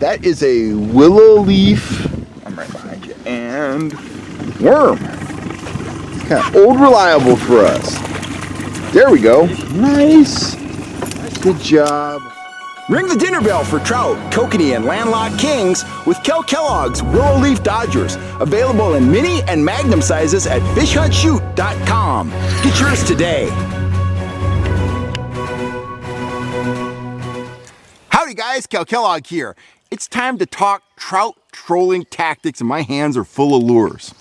that is a willow leaf, I'm right behind you, and worm. It's kind of old reliable for us. There we go. Nice. Good job. Ring the dinner bell for trout, kokanee, and landlocked kings with Kellogg's Willow Leaf Dodgers. Available in mini and magnum sizes at fishhuntshoot.com. Get yours today. Howdy guys, Kellogg here. It's time to talk trout trolling tactics, and my hands are full of lures.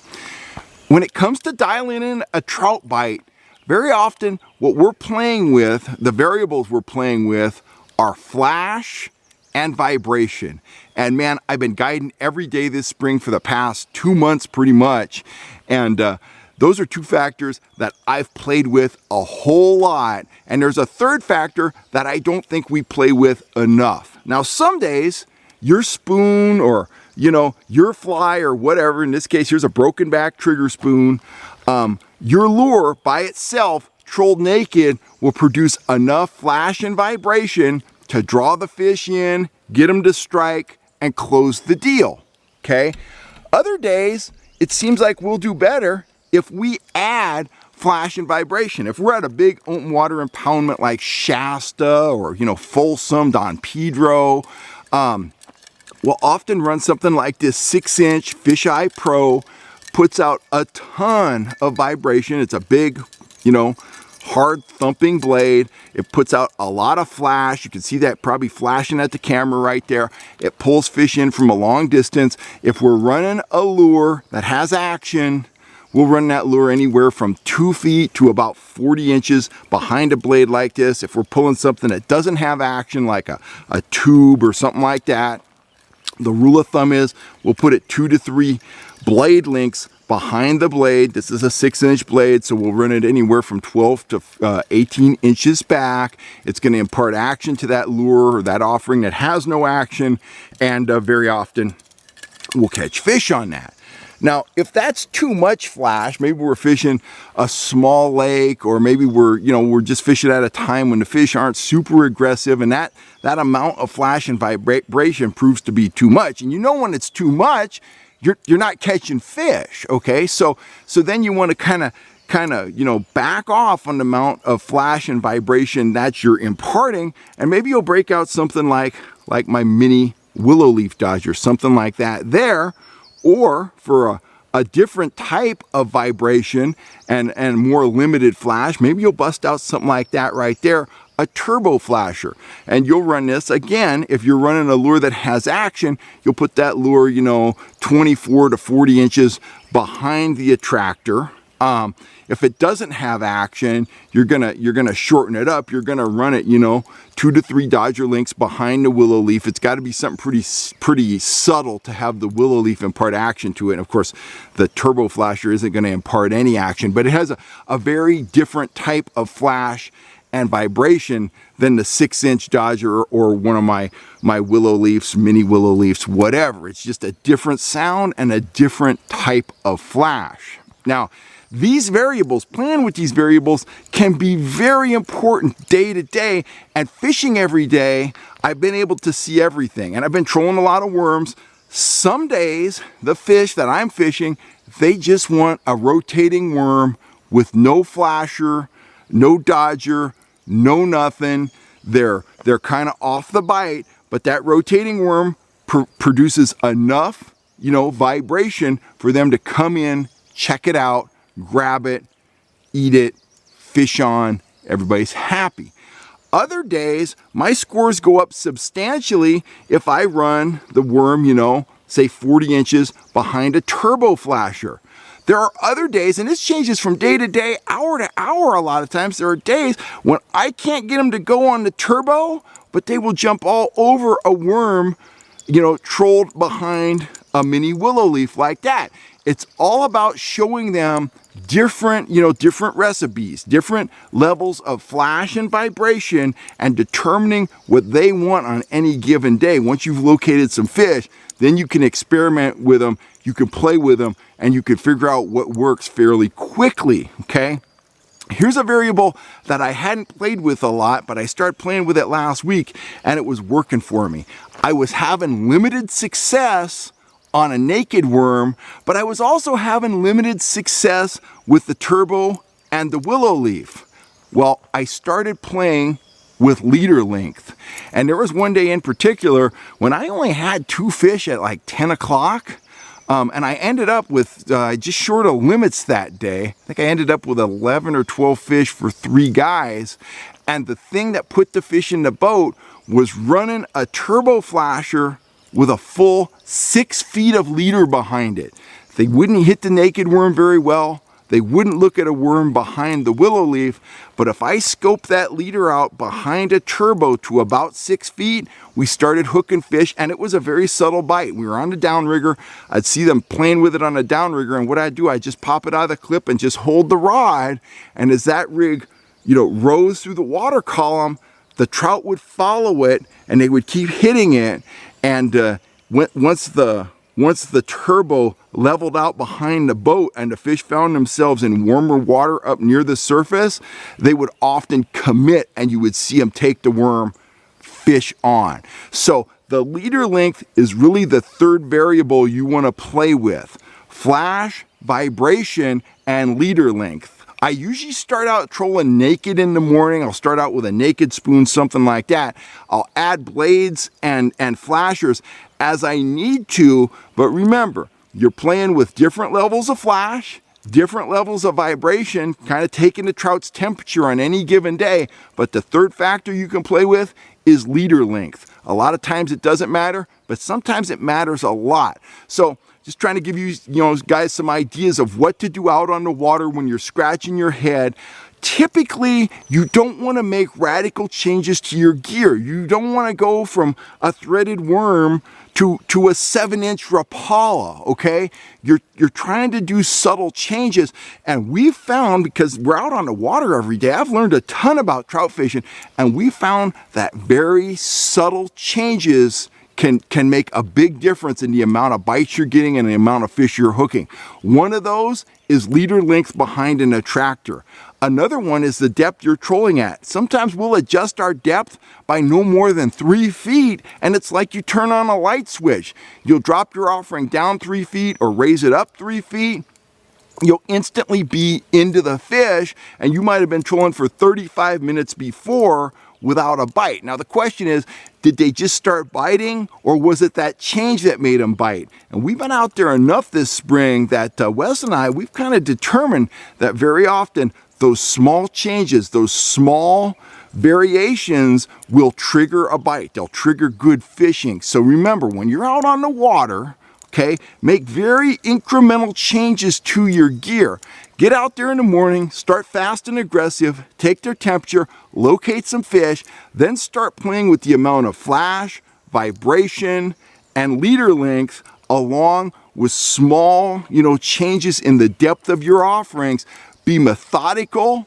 When it comes to dialing in a trout bite, very often what we're playing with, the variables we're playing with, are flash and vibration. And man, I've been guiding every day this spring for the past 2 months pretty much. And those are two factors that I've played with a whole lot. And there's a third factor that I don't think we play with enough. Now, some days your spoon or, your fly or whatever, in this case, here's a broken back trigger spoon, your lure by itself, trolled naked, will produce enough flash and vibration to draw the fish in, get them to strike, and close the deal, okay? Other days, it seems like we'll do better if we add flash and vibration. If we're at a big open water impoundment like Shasta or, Folsom, Don Pedro, we'll often run something like this 6-inch Fisheye Pro, puts out a ton of vibration. It's a big, hard thumping blade. It puts out a lot of flash. You can see that probably flashing at the camera right there. It pulls fish in from a long distance. If we're running a lure that has action, we'll run that lure anywhere from 2 feet to about 40 inches behind a blade like this. If we're pulling something that doesn't have action, like a tube or something like that, the rule of thumb is we'll put it 2 to 3 blade lengths behind the blade. This is a 6-inch blade, so we'll run it anywhere from 12 to 18 inches back. It's going to impart action to that lure or that offering that has no action, and very often we'll catch fish on that. Now, if that's too much flash, maybe we're fishing a small lake, or maybe we're just fishing at a time when the fish aren't super aggressive, and that amount of flash and vibration proves to be too much. And when it's too much, you're not catching fish, okay? So then you want to kind of back off on the amount of flash and vibration that you're imparting, and maybe you'll break out something like my mini willow leaf dodger, something like that there. Or for a different type of vibration and more limited flash, maybe you'll bust out something like that right there, a turbo flasher. And you'll run this, again, if you're running a lure that has action, you'll put that lure, 24 to 40 inches behind the attractor. If it doesn't have action, you're gonna shorten it up. You're gonna run it, 2 to 3 dodger lengths behind the willow leaf. It's got to be something pretty subtle to have the willow leaf impart action to it. And of course, the turbo flasher isn't going to impart any action, but it has a very different type of flash and vibration than the 6-inch dodger or one of my willow leafs, mini willow leafs, whatever. It's just a different sound and a different type of flash. Now, these variables, playing with these variables, can be very important day to day. And fishing every day, I've been able to see everything. And I've been trolling a lot of worms. Some days, the fish that I'm fishing, they just want a rotating worm with no flasher, no dodger, no nothing. They're kind of off the bite, but that rotating worm produces enough, vibration for them to come in, check it out, grab it, eat it, fish on, everybody's happy. Other days, my scores go up substantially if I run the worm, say 40 inches behind a turbo flasher. There are other days, and this changes from day to day, hour to hour a lot of times. There are days when I can't get them to go on the turbo, but they will jump all over a worm, trolled behind a mini willow leaf like that. It's all about showing them different recipes, different levels of flash and vibration, and determining what they want on any given day. Once you've located some fish, then you can experiment with them, you can play with them, and you can figure out what works fairly quickly, okay? Here's a variable that I hadn't played with a lot, but I started playing with it last week and it was working for me. I was having limited success on a naked worm, but I was also having limited success with the turbo and the willow leaf. Well, I started playing with leader length. And there was one day in particular when I only had 2 fish at like 10 o'clock. And I ended up with just short of limits that day. I think I ended up with 11 or 12 fish for 3 guys. And the thing that put the fish in the boat was running a turbo flasher with a full 6 feet of leader behind it. They wouldn't hit the naked worm very well. They wouldn't look at a worm behind the willow leaf, but if I scoped that leader out behind a turbo to about 6 feet, we started hooking fish, and it was a very subtle bite. We were on the downrigger. I'd see them playing with it on a downrigger, and what I'd do, I'd just pop it out of the clip and just hold the rod, and as that rig, rose through the water column, the trout would follow it, and they would keep hitting it, and once the turbo leveled out behind the boat and the fish found themselves in warmer water up near the surface, they would often commit and you would see them take the worm fish on. So the leader length is really the third variable you want to play with. Flash, vibration, and leader length. I usually start out trolling naked in the morning. I'll start out with a naked spoon, something like that. I'll add blades and flashers as I need to, but remember, you're playing with different levels of flash, different levels of vibration, kind of taking the trout's temperature on any given day, but the third factor you can play with is leader length. A lot of times it doesn't matter, but sometimes it matters a lot. So just trying to give you, guys some ideas of what to do out on the water when you're scratching your head. Typically, you don't want to make radical changes to your gear. You don't want to go from a threaded worm to a 7-inch Rapala, okay? You're trying to do subtle changes, and we've found, because we're out on the water every day, I've learned a ton about trout fishing, and we found that very subtle changes can make a big difference in the amount of bites you're getting and the amount of fish you're hooking. One of those is leader length behind an attractor. Another one is the depth you're trolling at. Sometimes we'll adjust our depth by no more than 3 feet, and it's like you turn on a light switch. You'll drop your offering down 3 feet or raise it up 3 feet. You'll instantly be into the fish, and you might have been trolling for 35 minutes before without a bite. Now the question is, did they just start biting, or was it that change that made them bite? And we've been out there enough this spring that Wes and I, we've kind of determined that very often those small changes, those small variations will trigger a bite. They'll trigger good fishing. So remember, when you're out on the water, okay, make very incremental changes to your gear. Get out there in the morning, start fast and aggressive, take their temperature, locate some fish, then start playing with the amount of flash, vibration, and leader length along with small, changes in the depth of your offerings. Be methodical,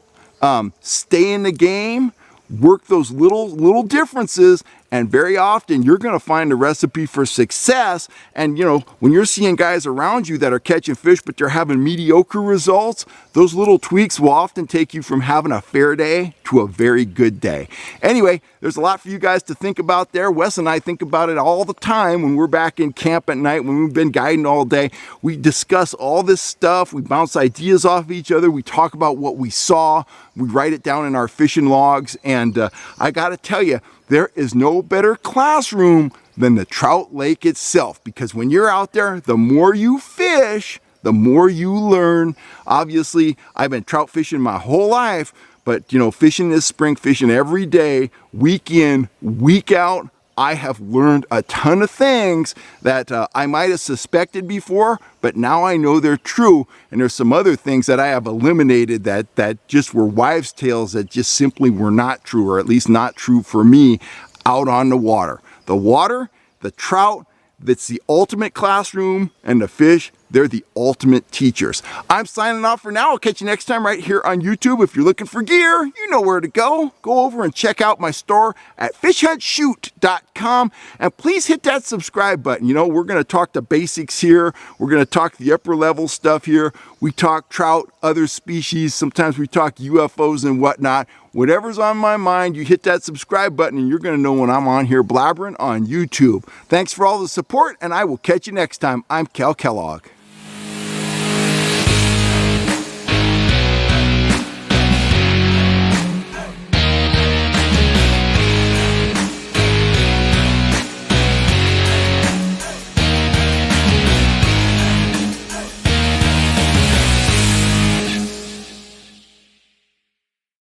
stay in the game, work those little differences, and very often you're going to find a recipe for success. And when you're seeing guys around you that are catching fish but they're having mediocre results, those little tweaks will often take you from having a fair day to a very good day. Anyway, there's a lot for you guys to think about there. Wes and I think about it all the time when we're back in camp at night, when we've been guiding all day. We discuss all this stuff, we bounce ideas off each other, we talk about what we saw, we write it down in our fishing logs, and I gotta tell you, there is no better classroom than the trout lake itself, because when you're out there, the more you fish, the more you learn. Obviously, I've been trout fishing my whole life, but fishing this spring, fishing every day, week in, week out, I have learned a ton of things that I might have suspected before, but now I know they're true. And there's some other things that I have eliminated that just were wives' tales that just simply were not true, or at least not true for me out on the water. The water, the trout, that's the ultimate classroom, and the fish, They're the ultimate teachers. I'm signing off for now. I'll catch you next time right here on YouTube. If you're looking for gear, you know where to go. Go over and check out my store at fishhuntshoot.com, and please hit that subscribe button. You know, we're going to talk the basics here. We're going to talk the upper level stuff here. We talk trout, other species. Sometimes we talk UFOs and whatnot. Whatever's on my mind, you hit that subscribe button and you're going to know when I'm on here blabbering on YouTube. Thanks for all the support, and I will catch you next time. I'm Cal Kellogg.